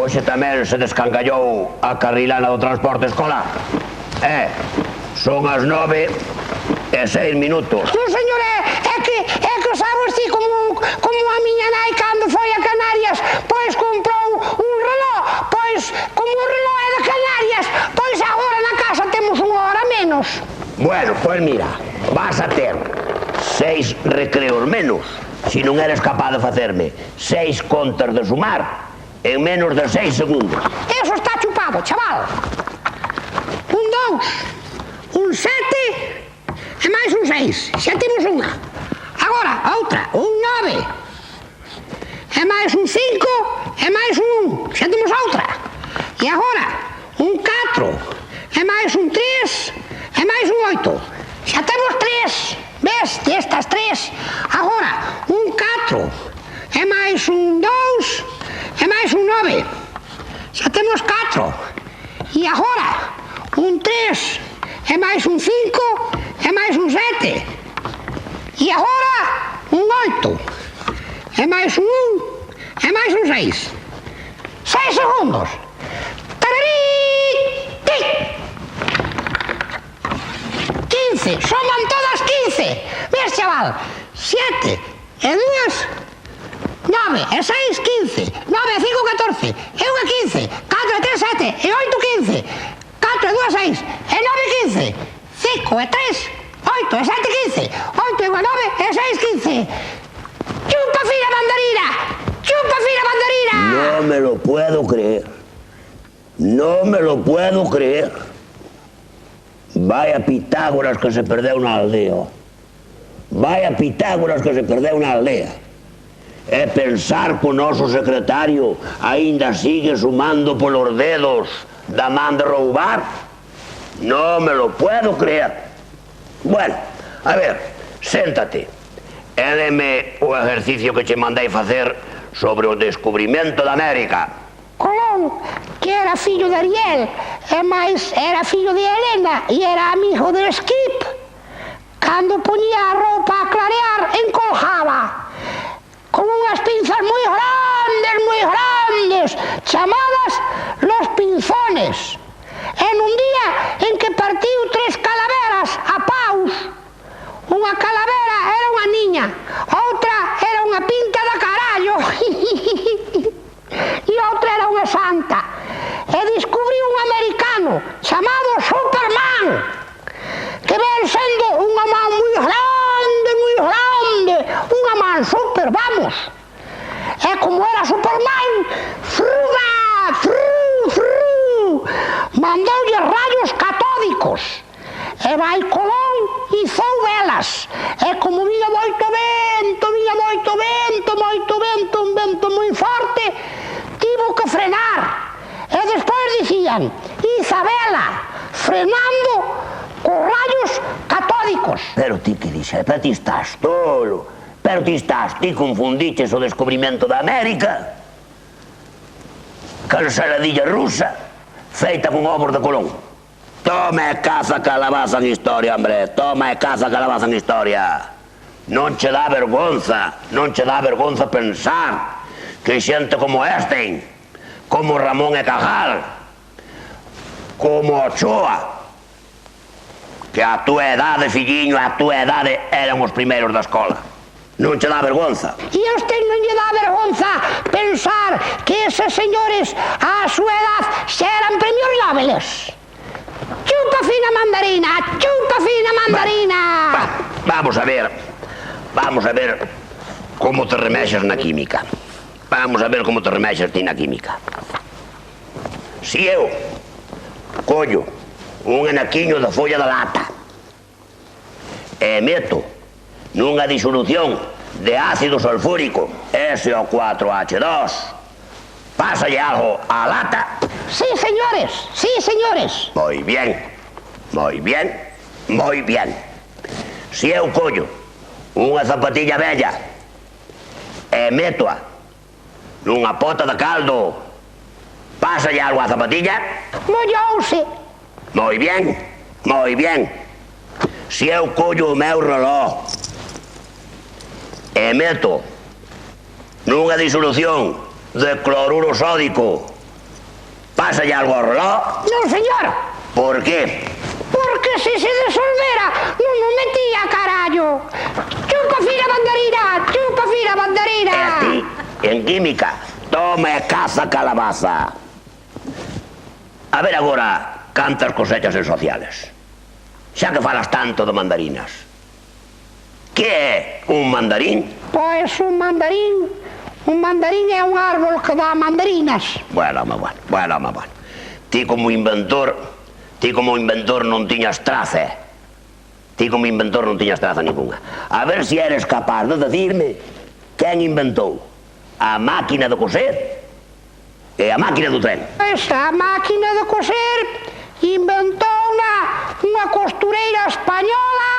Hoxe tamén se descangallou a carrilana do transporte escolar. Son as 9:06. Non, señor, é que sabes ti como a miña nai cando foi a Canarias, pois comprou un reloj, pois como o reloj é de Canarias, pois agora na casa temos unha hora menos. Bueno, pois mira, vas a ter 6 recreos menos se non eres capaz de facerme 6 contas de sumar en menos de 6 segundos. Eso está chupado, chaval. Un 2, un 7 e máis un 6. Xa temos unha. Agora, outra, un 9 e máis un 5 e máis un 1. Xa temos outra. E agora, un 4 e máis un 3 e máis un 8. Xa temos 3. Ves, destas 3. Agora, un 4 e máis un 2 e máis un 9. Xa temos 4. E agora, un 3 e máis un 5 e máis un 7. E agora, un 8 e máis un 1 e máis un 6. 6 segundos. Tararí! 15. Soman todas 15. Ves, chaval? 7 e 2, 9 e 6, 15. 9 e 5, 14. E 1 e 15. 4 e 3, 7. E 8, 15. 4 e 2, 6. E 9, 15. 5 e 3, 8 e 7, 15. 8 e 1, 9 e 6, 15. ¡Chupa fina mandarina! ¡Chupa fina mandarina! No me lo puedo creer. No me lo puedo creer. Vaya Pitágoras que se perdeu na aldea. Vaya Pitágoras que se perdeu na aldea. É pensar que o noso secretario aínda sigue sumando polos dedos da man de roubar. No me lo puedo creer. Bueno, a ver, séntate e deme o exercicio que che mandei facer sobre o descubrimento da América. Colón, que era fillo de Ariel, e máis era fillo de Helena e era amigo de Skip. Cando poñía a roupa a clarear, encolgaba con unhas pinzas moi grandes, chamadas los pinzones. E nun día en que partiu 3 calaveras a paus. Unha calavera era unha niña, outra era unha pinta da carallo e outra era unha santa. E descubriu un americano chamado Superman, que ven sendo unha man moi grande, unha man super, vamos. E como era Superman, mandoulle rayos catódicos. E vai Colón izou velas. E como viña moito vento, un vento moi forte, tivo que frenar. E despois dicían, Isabela, frenando cos rayos catódicos. Pero ti que dixes, pero ti estás tolo. Pero ti confundiches o descubrimento da América con saladilla rusa feita con ovos de Colón. Toma e caza calabaza en historia, hombre. Toma e caza calabaza en historia. Non che dá vergonza pensar que xente como este, como Ramón e Cajal, como Ochoa, que a túa edade, filliño, a túa edade eran os primeiros da escola. Non che dá vergonza? E a usted non lle dá vergonza pensar que eses señores a súa edad xa eran premios Nobeles? Chupa fina mandarina, chupa fina mandarina. Vamos a ver como te remexas na química. Vamos a ver como te remexas ti na química. Si eu collo un anaquiño da folla da lata e meto nunha disolución de ácido sulfúrico SO4H2, pásalle algo á lata? Sí, señores. Moi bien. Si eu collo unha zapatilla bella e métoa nunha pota de caldo, pásalle algo á zapatilla? Mollouse. Moi bien. Si eu collo o meu reloj e meto nunha disolución de cloruro sódico Pásalle algo ao reloj? Non, señor. Por qué? Porque se desolvera non o metía, carallo. Chupa fina banderina, chupa fina banderina. E a ti, en química, toma e caza calabaza. A ver agora cantas cosechas en sociales. Xa que falas tanto de mandarinas. Que é un mandarín? Pois un mandarín é un árbol que dá mandarinas. Bueno. Ti como inventor non tiñas traza. Ti como inventor non tiñas traza ninguna. A ver se eres capaz de decirme quen inventou a máquina de coser e a máquina do tren. Esa máquina de coser inventouna unha costureira española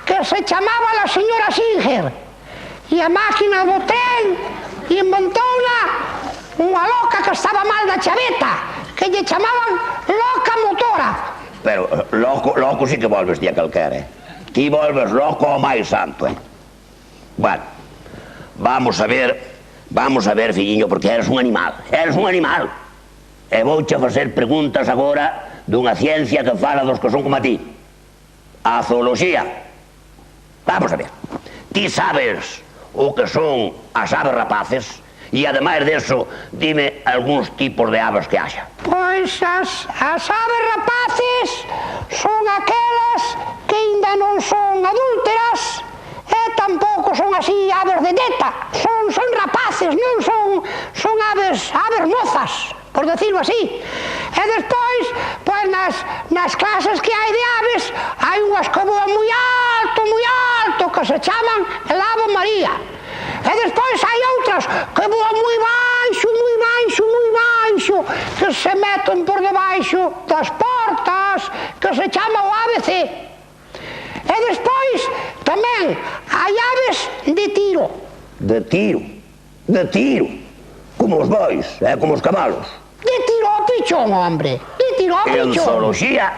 que se chamaba la señora Singer. E a máquina do tren inventouna unha loca que estaba mal da chaveta, que lle chamaban loca motora. Pero loco sí que volves día calquera, Ti volves loco ao máis santo, Bueno, vamos a ver, filliño, porque eres un animal. E vouche facer preguntas agora dunha ciencia que fala dos que son como a ti. A zooloxía. Vamos a ver. Ti sabes o que son as aves rapaces? E, ademais deso, dime algúns tipos de aves que haxa. Pois as aves rapaces son aquelas que ainda non son adúlteras e tampouco son así aves de neta. Son rapaces, non son aves mozas, por decirlo así. E despois, pois nas clases que hai de aves, hai unhas que voan moi alto, que se chaman el Ave María. E despois hai outras que voan moi baixo, que se meten por debaixo das portas, que se chama o ABC. E despois tamén hai aves de tiro. De tiro? Como os bois, como os cabalos? De tiro ao pichón, hombre. De tiro ao pichón. En zooloxía,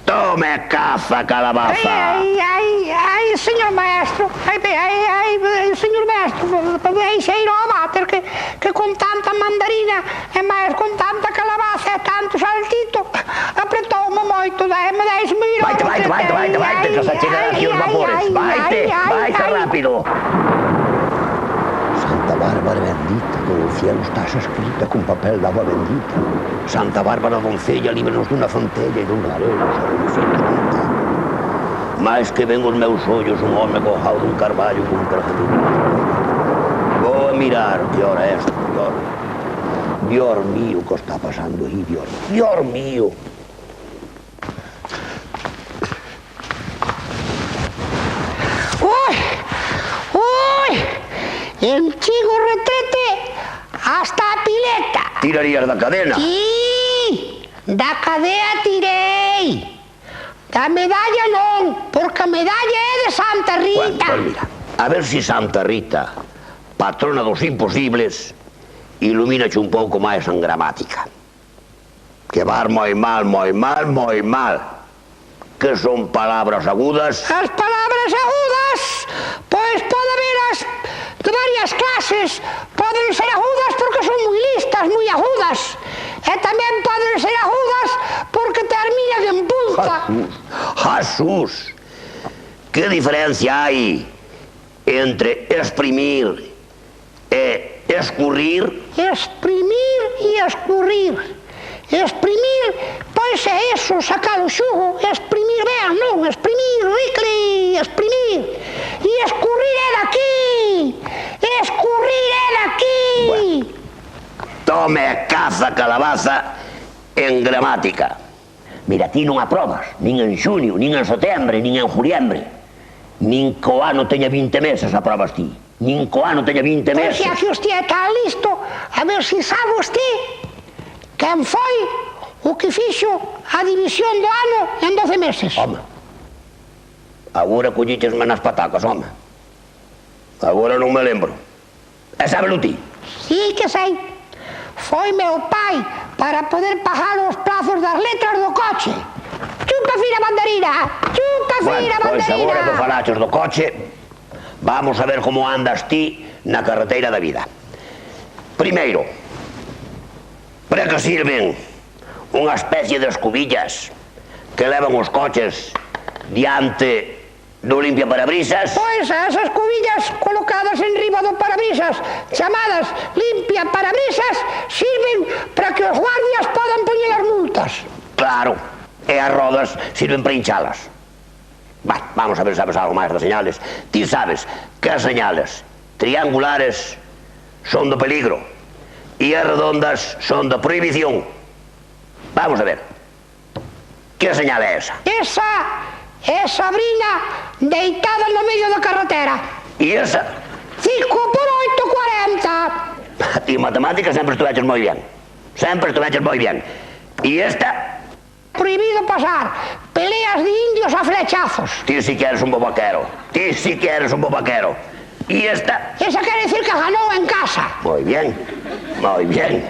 tome caza calabaza. Ai, señor maestro, señor maestro, deixeiro ao váter que con tanta mandarina e máis con tanta calabaza e tanto saltito apretoume moito, me deixe-me ir. Vaite, que se chegan aquí os vapores. Vaite rápido. Santa Bárbara bendita, que no cielo estás escrita con papel de agua bendita. Santa Bárbara doncella, líbranos dunha fontella e dun garelo, salvaciones nunca. Mais que ven os meus ollos un home cojado dun carballo con un traje de luz. Vou a mirar que hora é, señor. Dios mío, que está pasando aí, Dios mío. Enchigo o retrete hasta a pileta. Tirarías da cadena? Sí, da cadea tirei. Da medalla non, porque a medalla é de Santa Rita. Bueno, mira, a ver si Santa Rita, patrona dos imposibles, ilumínache un pouco máis en gramática. Que vas moi mal. Que son palabras agudas? As palabras agudas, pois pode haber de varias clases. Poden ser agudas porque son moi listas, moi agudas. E tamén poden ser agudas porque terminan en punta. Jesús! Que diferencia hai entre exprimir e escurrir? Exprimir e escurrir. Exprimir, pois é eso, sacar o xugo. Exprimir ben, non, exprimir, ricli, exprimir. E escurrir é daqui. Bueno, tome caza calabaza en gramática. Mira, ti non aprobas, nin en xunio, nin en setembro, nin en juliembre. Nin co ano teña 20 meses aprobas ti. Nin co ano teña 20 meses. Pois xa que usted está listo, a ver se sabe usted quen foi o que fixo a división do ano en 12 meses. Home, agora collichesme nas patacas, home. Agora non me lembro. E sábelo ti? Sí que sei. Foi meu pai para poder pagar os prazos das letras do coche. Chupa fina banderina, chupa fina banderina. Pois agora que falaches do coche, vamos a ver como andas ti na carreteira da vida. Primeiro, para que sirven unha especie de escobillas que levan os coches diante do limpiaparabrisas. Pois esas cubillas colocadas en riba do parabrisas, chamadas limpiaparabrisas, sirven para que os guardias podan poñer as multas. Claro, e as rodas sirven para hinchalas. Vamos a ver se sabes algo máis das señales. Ti sabes que as señales triangulares son do peligro e as redondas son da prohibición. Vamos a ver. Que señal é esa? Esa é Sabrina deitada no medio da carretera. E esa? 5 por 8, 40. Ti en matemáticas sempre estuveches moi bien. Sempre estuveches moi bien. E esta? Prohibido pasar. Peleas de indios a flechazos. Ti si que eres un bo vaquero. Ti si que eres un bo vaquero. E esta? Esa quere decir que ganou en casa. Moi bien. Moi bien.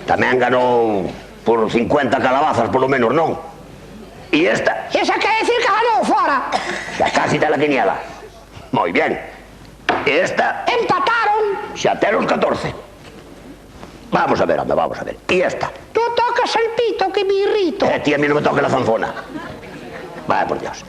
Tamén ganou por 50 calabazas, polo menos, non? E esta? Esa quere decir que ganou fora. Xa casi te la quiniela. Moi bien. E esta? Empataron. Xa ten os 14. Vamos a ver, anda, vamos a ver. E esta? Tú tocas el pito que me irrito. Ti a mí non me toque la zanfona. Vaya por Dios.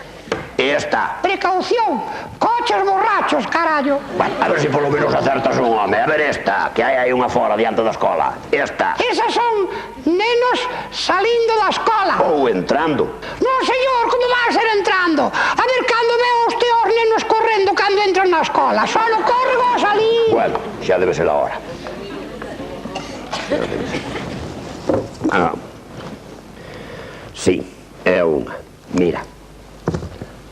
E esta? Precaución. Coches borrachos, carallo. A ver se polo menos acertas un home. A ver esta, que hai unha fora diante da escola. Esta? Esas son nenos salindo da escola. Ou entrando. Non, señor, como va a ser entrando? A ver, cando veo os teus nenos correndo cando entran na escola. Solo corren a salir. Bueno, xa debe ser a hora. Sí, é unha. Mira,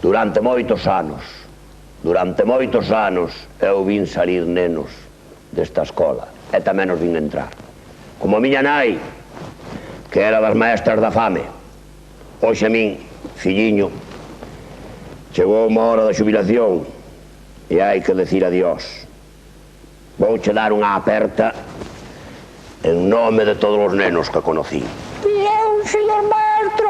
durante moitos anos eu vin salir nenos desta escola e tamén os vin entrar. Como a miña nai, que era das maestras da fame. Hoxe a min, filliño, chegou unha hora da xubilación e hai que decir adiós. Vouche dar unha aperta en nome de todos os nenos que conocí. E eu, señor maestro,